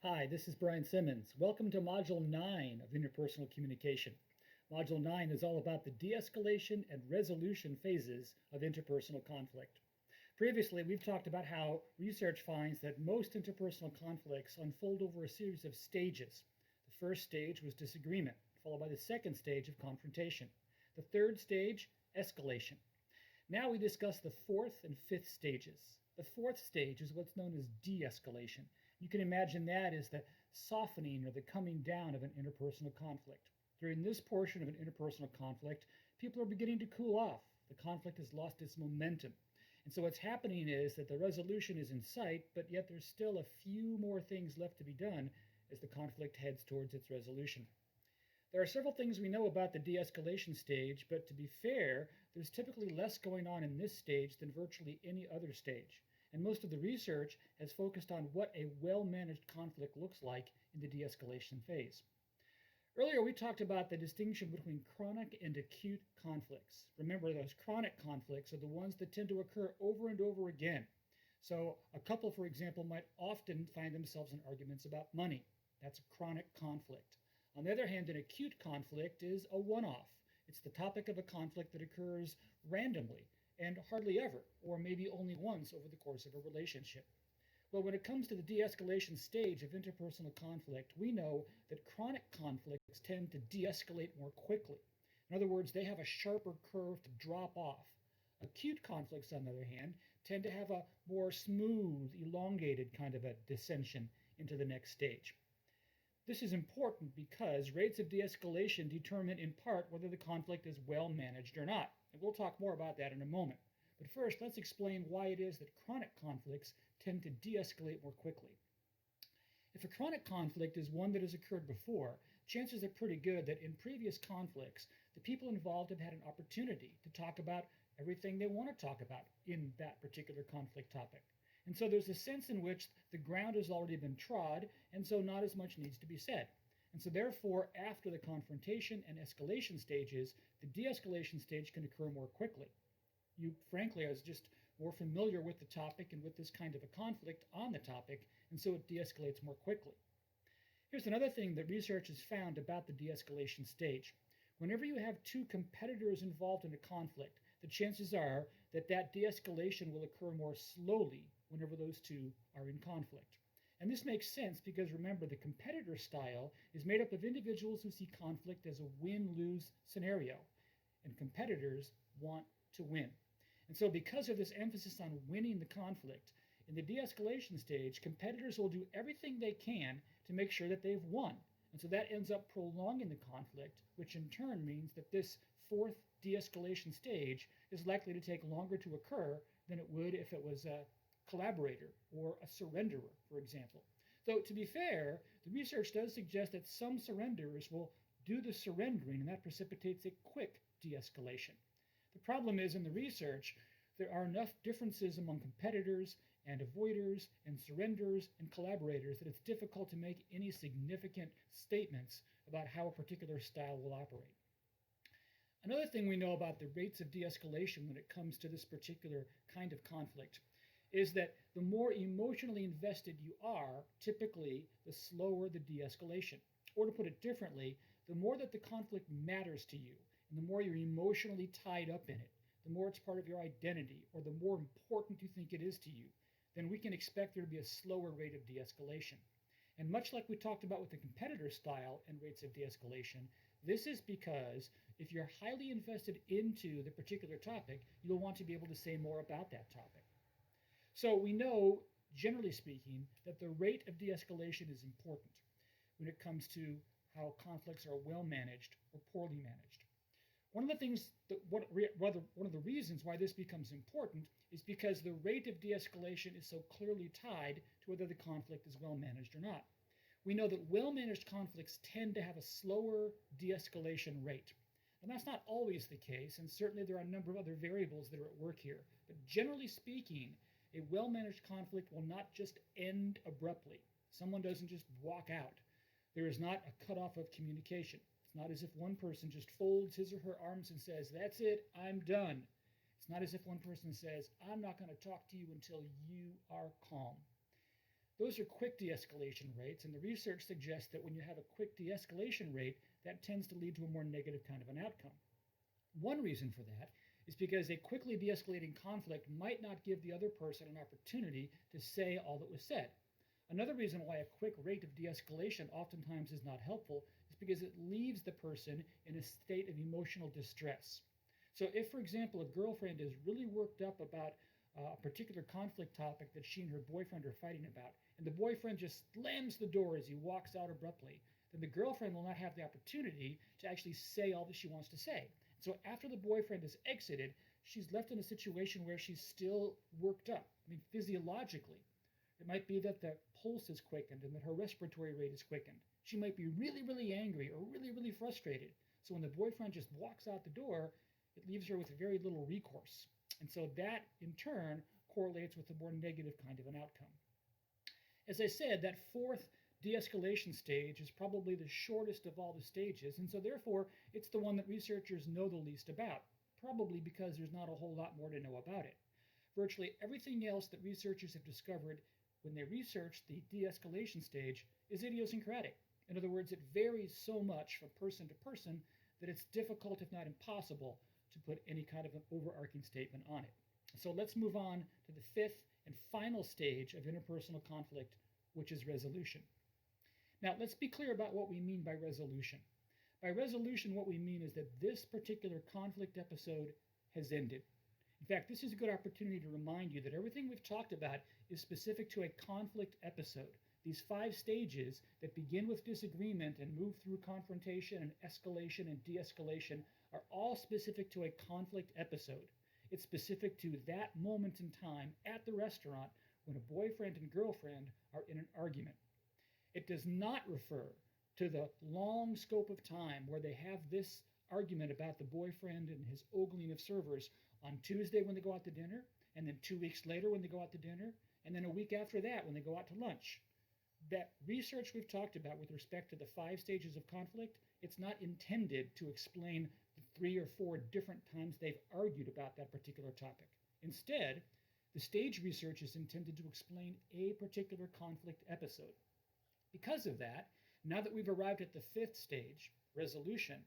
Hi, this is Brian Simmons. Welcome to Module 9 of Interpersonal Communication. Module 9 is all about the de-escalation and resolution phases of interpersonal conflict. Previously, we've talked about how research finds that most interpersonal conflicts unfold over a series of stages. The first stage was disagreement, followed by the second stage of confrontation. The third stage, escalation. Now we discuss the fourth and fifth stages. The fourth stage is what's known as de-escalation. You can imagine that as the softening or the coming down of an interpersonal conflict. During this portion of an interpersonal conflict, people are beginning to cool off. The conflict has lost its momentum. And so what's happening is that the resolution is in sight, but yet there's still a few more things left to be done as the conflict heads towards its resolution. There are several things we know about the de-escalation stage, but to be fair, there's typically less going on in this stage than virtually any other stage. And most of the research has focused on what a well-managed conflict looks like in the de-escalation phase. Earlier, we talked about the distinction between chronic and acute conflicts. Remember, those chronic conflicts are the ones that tend to occur over and over again. So a couple, for example, might often find themselves in arguments about money. That's a chronic conflict. On the other hand, an acute conflict is a one-off. It's the topic of a conflict that occurs randomly and hardly ever, or maybe only once over the course of a relationship. Well, when it comes to the de-escalation stage of interpersonal conflict, we know that chronic conflicts tend to de-escalate more quickly. In other words, they have a sharper curve to drop off. Acute conflicts, on the other hand, tend to have a more smooth, elongated kind of a descension into the next stage. This is important because rates of de-escalation determine in part whether the conflict is well managed or not. And we'll talk more about that in a moment. But first, let's explain why it is that chronic conflicts tend to de-escalate more quickly. If a chronic conflict is one that has occurred before, chances are pretty good that in previous conflicts, the people involved have had an opportunity to talk about everything they want to talk about in that particular conflict topic. And so there's a sense in which the ground has already been trod, and so not as much needs to be said. And so therefore, after the confrontation and escalation stages, the de-escalation stage can occur more quickly. You, frankly, are just more familiar with the topic and with this kind of a conflict on the topic, and so it de-escalates more quickly. Here's another thing that research has found about the de-escalation stage. Whenever you have two competitors involved in a conflict, the chances are that that de-escalation will occur more slowly whenever those two are in conflict. And this makes sense because remember, the competitor style is made up of individuals who see conflict as a win-lose scenario, and competitors want to win. And so because of this emphasis on winning the conflict, in the de-escalation stage, competitors will do everything they can to make sure that they've won. And so that ends up prolonging the conflict, which in turn means that this fourth de-escalation stage is likely to take longer to occur than it would if it was a collaborator or a surrenderer, for example. Though to be fair, the research does suggest that some surrenderers will do the surrendering, and that precipitates a quick de-escalation. The problem is in the research, there are enough differences among competitors and avoiders and surrenderers and collaborators that it's difficult to make any significant statements about how a particular style will operate. Another thing we know about the rates of de-escalation when it comes to this particular kind of conflict is that the more emotionally invested you are, typically the slower the de-escalation. Or to put it differently, the more that the conflict matters to you, and the more you're emotionally tied up in it, the more it's part of your identity, or the more important you think it is to you, then we can expect there to be a slower rate of de-escalation. And much like we talked about with the competitor style and rates of de-escalation, this is because if you're highly invested into the particular topic, you'll want to be able to say more about that topic. So we know, generally speaking, that the rate of de-escalation is important when it comes to how conflicts are well managed or poorly managed. One of the things that, one of the reasons why this becomes important is because the rate of de-escalation is so clearly tied to whether the conflict is well managed or not. We know that well-managed conflicts tend to have a slower de-escalation rate. And that's not always the case, and certainly there are a number of other variables that are at work here. But generally speaking, a well-managed conflict will not just end abruptly. Someone doesn't just walk out. There is not a cutoff of communication. It's not as if one person just folds his or her arms and says, "That's it, I'm done." It's not as if one person says, "I'm not going to talk to you until you are calm." Those are quick de-escalation rates, and the research suggests that when you have a quick de-escalation rate, that tends to lead to a more negative kind of an outcome. One reason for that is because a quickly de-escalating conflict might not give the other person an opportunity to say all that was said. Another reason why a quick rate of de-escalation oftentimes is not helpful is because it leaves the person in a state of emotional distress. So if, for example, a girlfriend is really worked up about a particular conflict topic that she and her boyfriend are fighting about, and the boyfriend just slams the door as he walks out abruptly, then the girlfriend will not have the opportunity to actually say all that she wants to say. So after the boyfriend has exited, she's left in a situation where she's still worked up. I mean, physiologically. It might be that the pulse is quickened and that her respiratory rate is quickened. She might be really, really angry or really, really frustrated. So when the boyfriend just walks out the door, it leaves her with very little recourse. And so that, in turn, correlates with a more negative kind of an outcome. As I said, that fourth de-escalation stage is probably the shortest of all the stages, and so therefore it's the one that researchers know the least about, probably because there's not a whole lot more to know about it. Virtually everything else that researchers have discovered when they research the de-escalation stage is idiosyncratic. In other words, it varies so much from person to person that it's difficult, if not impossible, to put any kind of an overarching statement on it. So let's move on to the fifth and final stage of interpersonal conflict, which is resolution. Now, let's be clear about what we mean by resolution. By resolution, what we mean is that this particular conflict episode has ended. In fact, this is a good opportunity to remind you that everything we've talked about is specific to a conflict episode. These 5 stages that begin with disagreement and move through confrontation and escalation and de-escalation are all specific to a conflict episode. It's specific to that moment in time at the restaurant when a boyfriend and girlfriend are in an argument. It does not refer to the long scope of time where they have this argument about the boyfriend and his ogling of servers on Tuesday when they go out to dinner, and then 2 weeks later when they go out to dinner, and then a week after that when they go out to lunch. That research we've talked about with respect to the 5 stages of conflict, it's not intended to explain the 3 or 4 different times they've argued about that particular topic. Instead, the stage research is intended to explain a particular conflict episode. Because of that, now that we've arrived at the 5th stage, resolution,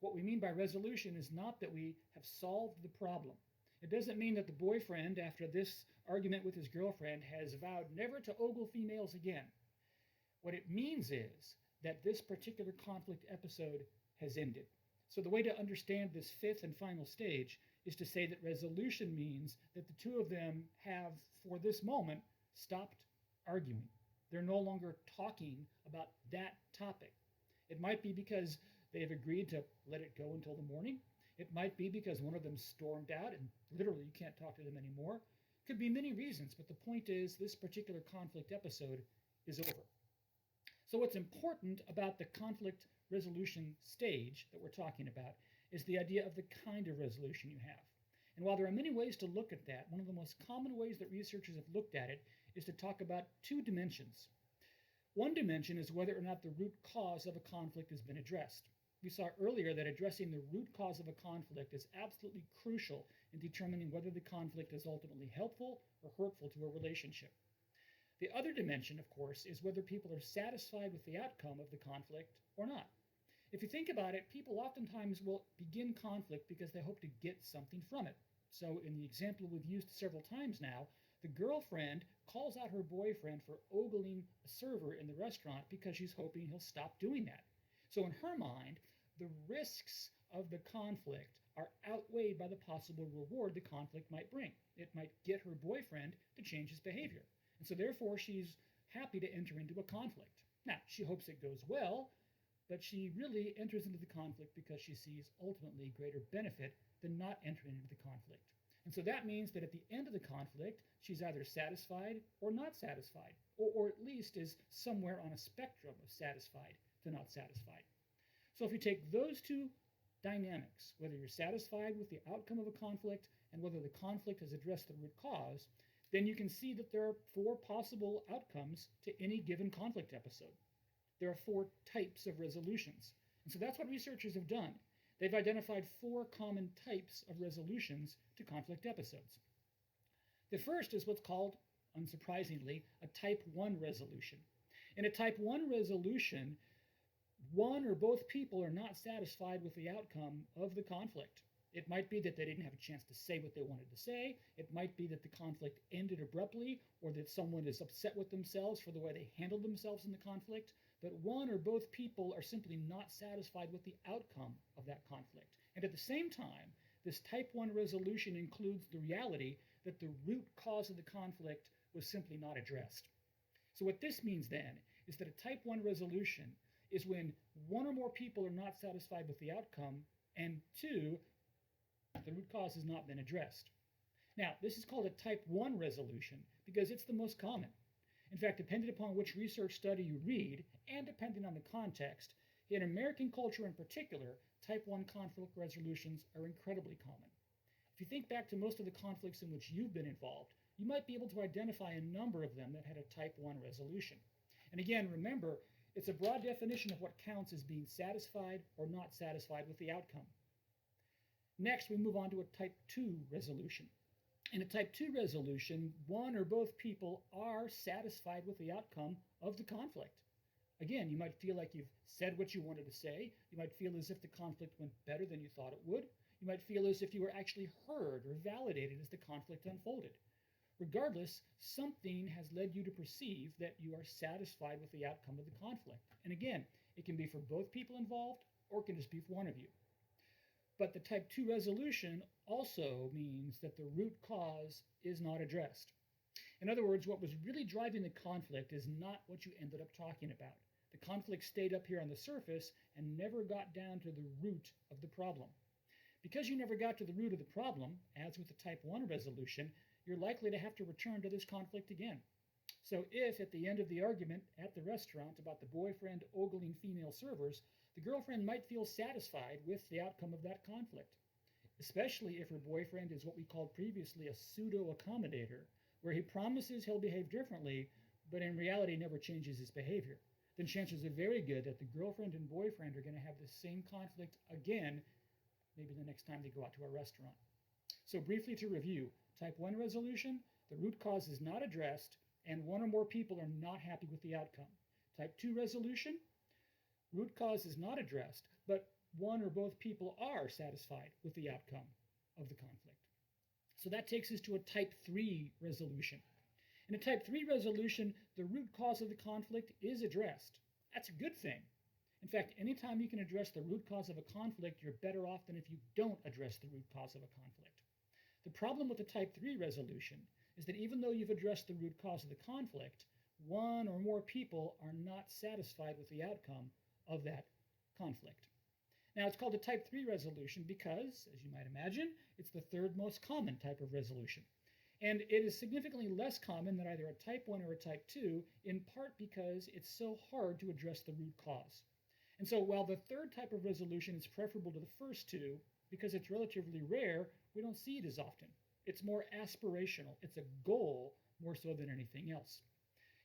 what we mean by resolution is not that we have solved the problem. It doesn't mean that the boyfriend, after this argument with his girlfriend, has vowed never to ogle females again. What it means is that this particular conflict episode has ended. So the way to understand this 5th and final stage is to say that resolution means that the two of them have, for this moment, stopped arguing. They're no longer talking about that topic. It might be because they have agreed to let it go until the morning. It might be because one of them stormed out and literally you can't talk to them anymore. It could be many reasons, but the point is this particular conflict episode is over. So what's important about the conflict resolution stage that we're talking about is the idea of the kind of resolution you have. And while there are many ways to look at that, one of the most common ways that researchers have looked at it is to talk about 2 dimensions. One dimension is whether or not the root cause of a conflict has been addressed. We saw earlier that addressing the root cause of a conflict is absolutely crucial in determining whether the conflict is ultimately helpful or hurtful to a relationship. The other dimension, of course, is whether people are satisfied with the outcome of the conflict or not. If you think about it, people oftentimes will begin conflict because they hope to get something from it. So in the example we've used several times now, the girlfriend calls out her boyfriend for ogling a server in the restaurant because she's hoping he'll stop doing that. So in her mind, the risks of the conflict are outweighed by the possible reward the conflict might bring. It might get her boyfriend to change his behavior. And so therefore she's happy to enter into a conflict. Now, she hopes it goes well, but she really enters into the conflict because she sees ultimately greater benefit than not entering into the conflict. And so that means that at the end of the conflict, she's either satisfied or not satisfied, or at least is somewhere on a spectrum of satisfied to not satisfied. So if you take those 2 dynamics, whether you're satisfied with the outcome of a conflict and whether the conflict has addressed the root cause, then you can see that there are 4 possible outcomes to any given conflict episode. There are 4 types of resolutions. And so that's what researchers have done. They've identified 4 common types of resolutions to conflict episodes. The first is what's called unsurprisingly, a type 1 resolution. In a type 1 resolution, one or both people are not satisfied with the outcome of the conflict. It might be that they didn't have a chance to say what they wanted to say. It might be that the conflict ended abruptly, or that someone is upset with themselves for the way they handled themselves in the conflict. But one or both people are simply not satisfied with the outcome of that conflict. And at the same time, this type 1 resolution includes the reality that the root cause of the conflict was simply not addressed. So what this means then is that a type 1 resolution is when one or more people are not satisfied with the outcome, and two, the root cause has not been addressed. Now, this is called a type 1 resolution because it's the most common. In fact, depending upon which research study you read, and depending on the context, in American culture in particular, type 1 conflict resolutions are incredibly common. If you think back to most of the conflicts in which you've been involved, you might be able to identify a number of them that had a type 1 resolution. And again, remember, it's a broad definition of what counts as being satisfied or not satisfied with the outcome. Next, we move on to a type 2 resolution. In a type 2 resolution, one or both people are satisfied with the outcome of the conflict. Again, you might feel like you've said what you wanted to say. You might feel as if the conflict went better than you thought it would. You might feel as if you were actually heard or validated as the conflict unfolded. Regardless, something has led you to perceive that you are satisfied with the outcome of the conflict. And again, it can be for both people involved, or it can just be for one of you. But the type 2 resolution also means that the root cause is not addressed. In other words, what was really driving the conflict is not what you ended up talking about. The conflict stayed up here on the surface and never got down to the root of the problem. Because you never got to the root of the problem, as with the type 1 resolution, you're likely to have to return to this conflict again. So if at the end of the argument at the restaurant about the boyfriend ogling female servers, the girlfriend might feel satisfied with the outcome of that conflict, especially if her boyfriend is what we called previously a pseudo-accommodator, where he promises he'll behave differently, but in reality never changes his behavior. Then chances are very good that the girlfriend and boyfriend are going to have the same conflict again, maybe the next time they go out to a restaurant. So briefly to review, type 1 resolution, the root cause is not addressed, and one or more people are not happy with the outcome. Type 2 resolution, root cause is not addressed, but one or both people are satisfied with the outcome of the conflict. So that takes us to a type 3 resolution. In a type 3 resolution, the root cause of the conflict is addressed. That's a good thing. In fact, anytime you can address the root cause of a conflict, you're better off than if you don't address the root cause of a conflict. The problem with the type 3 resolution is that even though you've addressed the root cause of the conflict, one or more people are not satisfied with the outcome of that conflict. Now, it's called a type 3 resolution because, as you might imagine, it's the third most common type of resolution. And it is significantly less common than either a type 1 or a type 2, in part because it's so hard to address the root cause. And so while the third type of resolution is preferable to the first two, because it's relatively rare, we don't see it as often. It's more aspirational. It's a goal more so than anything else.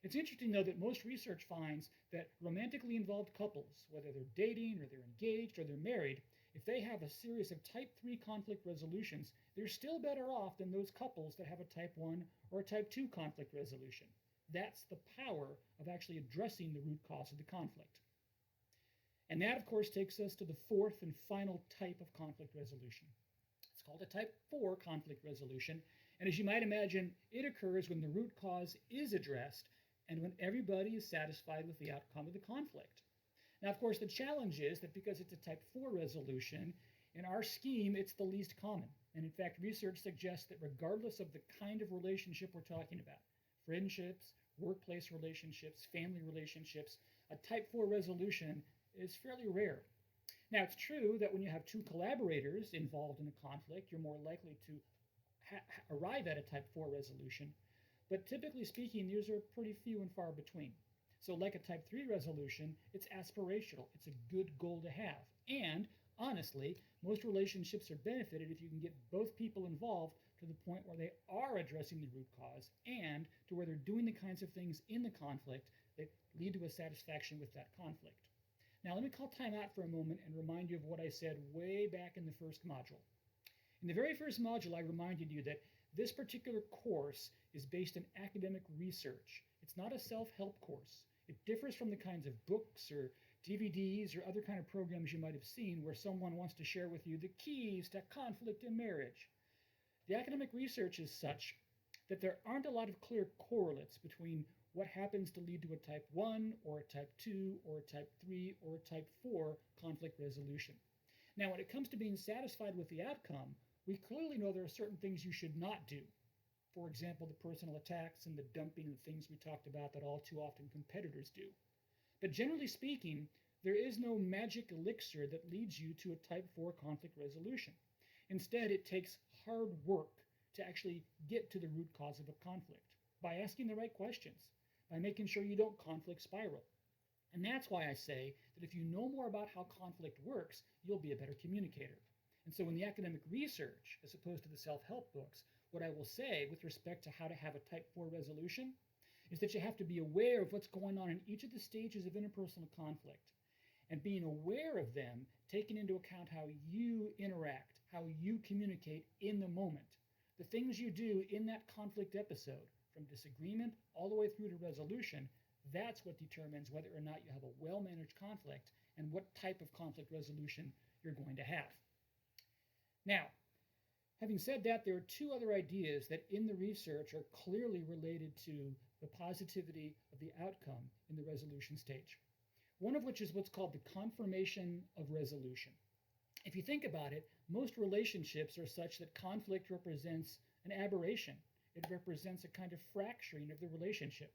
It's interesting, though, that most research finds that romantically involved couples, whether they're dating or they're engaged or they're married, if they have a series of type 3 conflict resolutions, they're still better off than those couples that have a type 1 or a type 2 conflict resolution. That's the power of actually addressing the root cause of the conflict. And that, of course, takes us to the fourth and final type of conflict resolution. It's called a type 4 conflict resolution. And as you might imagine, it occurs when the root cause is addressed and when everybody is satisfied with the outcome of the conflict. Now, of course, the challenge is that because it's a type 4 resolution, in our scheme, it's the least common. And in fact, research suggests that regardless of the kind of relationship we're talking about, friendships, workplace relationships, family relationships, a type 4 resolution is fairly rare. Now, it's true that when you have two collaborators involved in a conflict, you're more likely to arrive at a type 4 resolution. But typically speaking, these are pretty few and far between. So like a type 3 resolution, it's aspirational. It's a good goal to have. And honestly, most relationships are benefited if you can get both people involved to the point where they are addressing the root cause and to where they're doing the kinds of things in the conflict that lead to a satisfaction with that conflict. Now, let me call time out for a moment and remind you of what I said way back in the first module. In the very first module, I reminded you that This particular course is based in academic research. It's not a self-help course. It differs from the kinds of books or DVDs or other kind of programs you might have seen where someone wants to share with you the keys to conflict in marriage. The academic research is such that there aren't a lot of clear correlates between what happens to lead to a type 1 or a type 2 or a type 3 or a type 4 conflict resolution. Now, when it comes to being satisfied with the outcome, we clearly know there are certain things you should not do. For example, the personal attacks and the dumping and things we talked about that all too often competitors do. But generally speaking, there is no magic elixir that leads you to a type 4 conflict resolution. Instead, it takes hard work to actually get to the root cause of a conflict by asking the right questions, by making sure you don't conflict spiral. And that's why I say that if you know more about how conflict works, you'll be a better communicator. And so in the academic research, as opposed to the self-help books, what I will say with respect to how to have a type 4 resolution is that you have to be aware of what's going on in each of the stages of interpersonal conflict. And being aware of them, taking into account how you interact, how you communicate in the moment. The things you do in that conflict episode, from disagreement all the way through to resolution, that's what determines whether or not you have a well-managed conflict and what type of conflict resolution you're going to have. Now, having said that, there are two other ideas that in the research are clearly related to the positivity of the outcome in the resolution stage. One of which is what's called the confirmation of resolution. If you think about it, most relationships are such that conflict represents an aberration. It represents a kind of fracturing of the relationship.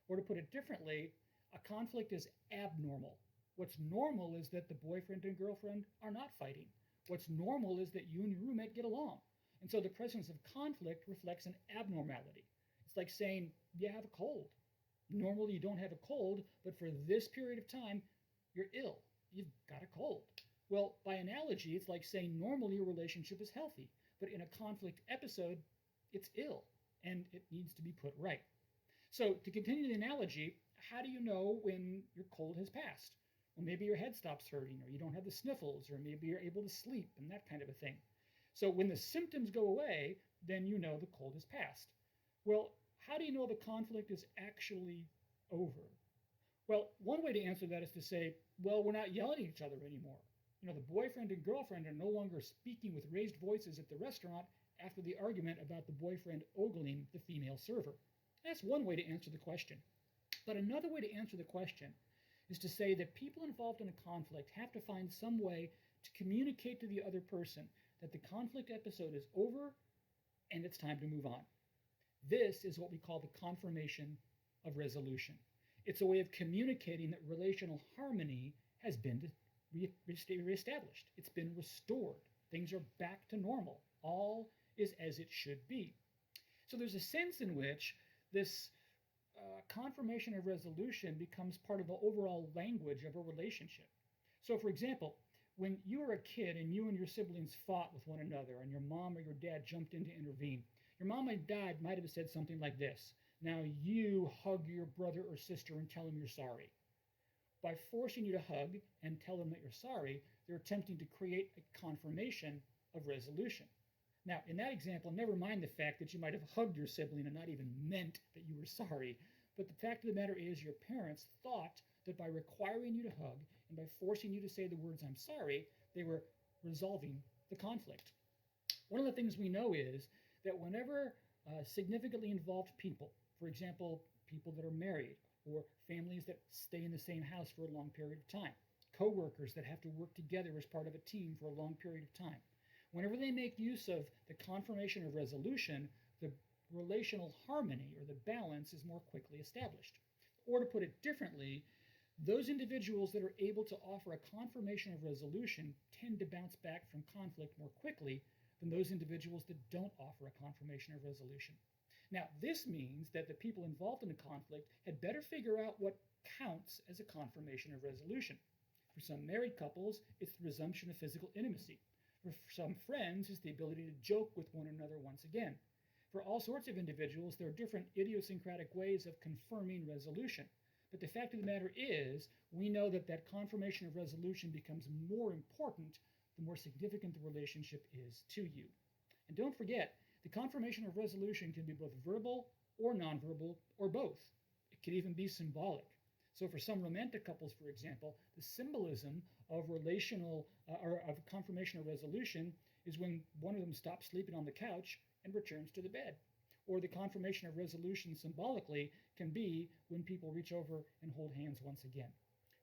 Or to put it differently, a conflict is abnormal. What's normal is that the boyfriend and girlfriend are not fighting. What's normal is that you and your roommate get along. And so the presence of conflict reflects an abnormality. It's like saying, you have a cold. Normally you don't have a cold, but for this period of time, you're ill. You've got a cold. Well, by analogy, it's like saying normally your relationship is healthy, but in a conflict episode, it's ill, and it needs to be put right. So to continue the analogy, how do you know when your cold has passed? Well, maybe your head stops hurting, or you don't have the sniffles, or maybe you're able to sleep, and that kind of a thing. So when the symptoms go away, then you know the cold has passed. Well, how do you know the conflict is actually over? Well, one way to answer that is to say, well, we're not yelling at each other anymore. You know, the boyfriend and girlfriend are no longer speaking with raised voices at the restaurant after the argument about the boyfriend ogling the female server. That's one way to answer the question. But another way to answer the question is to say that people involved in a conflict have to find some way to communicate to the other person that the conflict episode is over and it's time to move on. This is what we call the confirmation of resolution. It's a way of communicating that relational harmony has been reestablished. It's been restored. Things are back to normal. All is as it should be. So there's a sense in which this confirmation of resolution becomes part of the overall language of a relationship. So for example, when you were a kid and you and your siblings fought with one another and your mom or your dad jumped in to intervene, your mom and dad might have said something like this: now you hug your brother or sister and tell him you're sorry. By forcing you to hug and tell them that you're sorry, they're attempting to create a confirmation of resolution. Now, in that example, never mind the fact that you might have hugged your sibling and not even meant that you were sorry. But the fact of the matter is your parents thought that by requiring you to hug and by forcing you to say the words, I'm sorry, they were resolving the conflict. One of the things we know is that whenever significantly involved people, for example, people that are married or families that stay in the same house for a long period of time, co-workers that have to work together as part of a team for a long period of time, whenever they make use of the confirmation of resolution, the relational harmony or the balance is more quickly established. Or to put it differently, those individuals that are able to offer a confirmation of resolution tend to bounce back from conflict more quickly than those individuals that don't offer a confirmation of resolution. Now, this means that the people involved in the conflict had better figure out what counts as a confirmation of resolution. For some married couples, it's the resumption of physical intimacy. For some friends, it's the ability to joke with one another once again. For all sorts of individuals, there are different idiosyncratic ways of confirming resolution. But the fact of the matter is, we know that that confirmation of resolution becomes more important the more significant the relationship is to you. And don't forget The confirmation of resolution can be both verbal or nonverbal or both. It can even be symbolic. So for some romantic couples, for example, the symbolism of relational or of confirmation of resolution is when one of them stops sleeping on the couch and returns to the bed. Or the confirmation of resolution symbolically can be when people reach over and hold hands once again.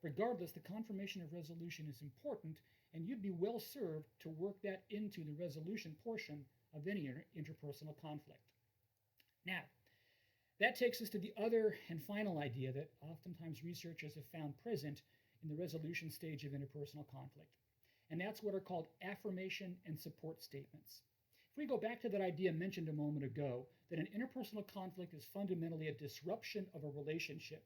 Regardless, the confirmation of resolution is important, and you'd be well served to work that into the resolution portion of any interpersonal conflict. Now, that takes us to the other and final idea that oftentimes researchers have found present in the resolution stage of interpersonal conflict, and that's what are called affirmation and support statements. If we go back to that idea mentioned a moment ago, that an interpersonal conflict is fundamentally a disruption of a relationship,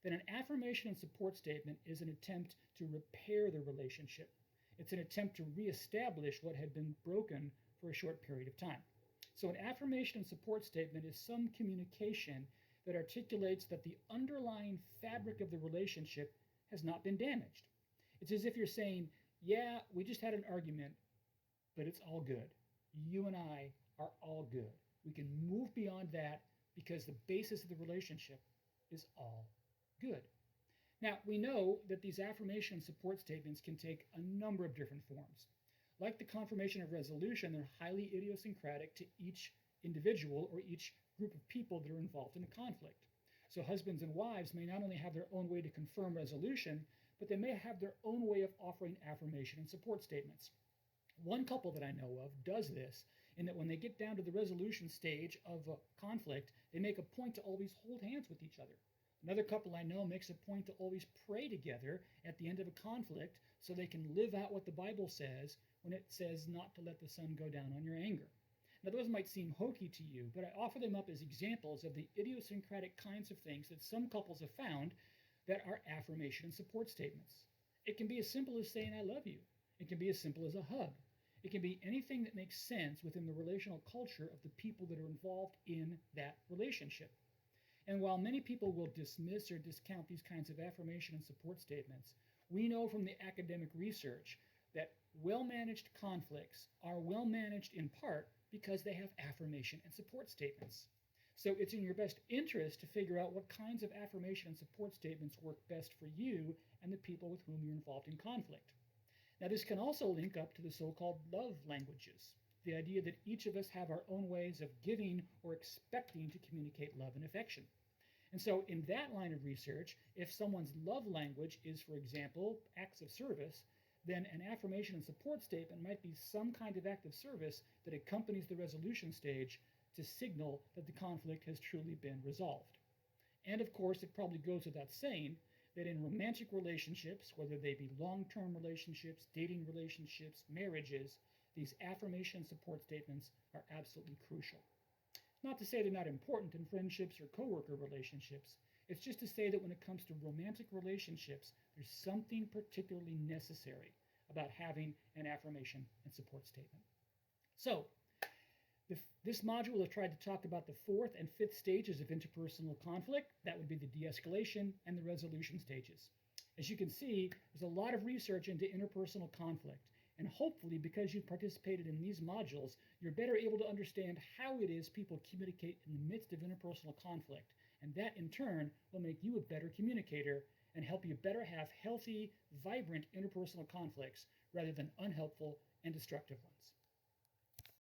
then an affirmation and support statement is an attempt to repair the relationship. It's an attempt to reestablish what had been broken for a short period of time. So an affirmation and support statement is some communication that articulates that the underlying fabric of the relationship has not been damaged. It's as if you're saying, yeah, we just had an argument, but it's all good. You and I are all good. We can move beyond that because the basis of the relationship is all good. Now, we know that these affirmation and support statements can take a number of different forms. Like the confirmation of resolution, they're highly idiosyncratic to each individual or each group of people that are involved in a conflict. So husbands and wives may not only have their own way to confirm resolution, but they may have their own way of offering affirmation and support statements. One couple that I know of does this in that when they get down to the resolution stage of a conflict, they make a point to always hold hands with each other. Another couple I know makes a point to always pray together at the end of a conflict so they can live out what the Bible says when it says not to let the sun go down on your anger. Now, those might seem hokey to you, but I offer them up as examples of the idiosyncratic kinds of things that some couples have found that are affirmation and support statements. It can be as simple as saying, I love you. It can be as simple as a hug. It can be anything that makes sense within the relational culture of the people that are involved in that relationship. And while many people will dismiss or discount these kinds of affirmation and support statements, we know from the academic research that well-managed conflicts are well managed in part because they have affirmation and support statements. So it's in your best interest to figure out what kinds of affirmation and support statements work best for you and the people with whom you're involved in conflict. Now, this can also link up to the so-called love languages, the idea that each of us have our own ways of giving or expecting to communicate love and affection. And so in that line of research, if someone's love language is, for example, acts of service, then an affirmation and support statement might be some kind of act of service that accompanies the resolution stage to signal that the conflict has truly been resolved. And of course, it probably goes without saying that in romantic relationships, whether they be long-term relationships, dating relationships, marriages, these affirmation and support statements are absolutely crucial. Not to say they're not important in friendships or coworker relationships. It's just to say that when it comes to romantic relationships, there's something particularly necessary about having an affirmation and support statement. So, this module has tried to talk about the fourth and fifth stages of interpersonal conflict. That would be the de-escalation and the resolution stages. As you can see, there's a lot of research into interpersonal conflict. And hopefully, because you've participated in these modules, you're better able to understand how it is people communicate in the midst of interpersonal conflict. And that, in turn, will make you a better communicator and help you better have healthy, vibrant interpersonal conflicts rather than unhelpful and destructive ones.